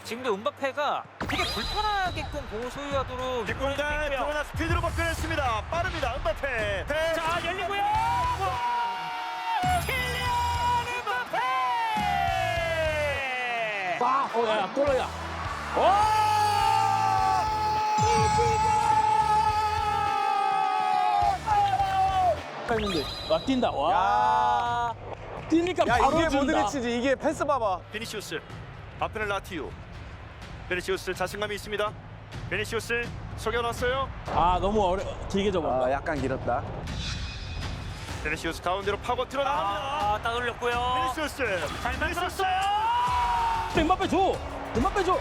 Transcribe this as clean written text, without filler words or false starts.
지금도 음바페가 되게 불편하게끔 공을 소유하도록 뒷공간 이끌어주고 그러나 스피드로 바꿔냈습니다. 빠릅니다. 음바페. 자, 열리고요. 킬리안 음바페! 야, 골로야. 했는데 와 뛴다. 와. 뛰니까 야 바로 이게 준다. 모드리치지. 이게 패스 봐봐. 비니시우스. 앞에는 라티우. 비니시우스 자신감이 있습니다. 비니시우스 속여놨어요. 아 너무 길게 접었다. 아 약간 길었다. 비니시우스 가운데로 파고 들어나갑니다. 따돌렸고요. 비니시우스. 잘 만들었어요. 음바페 줘. 음바페 줘.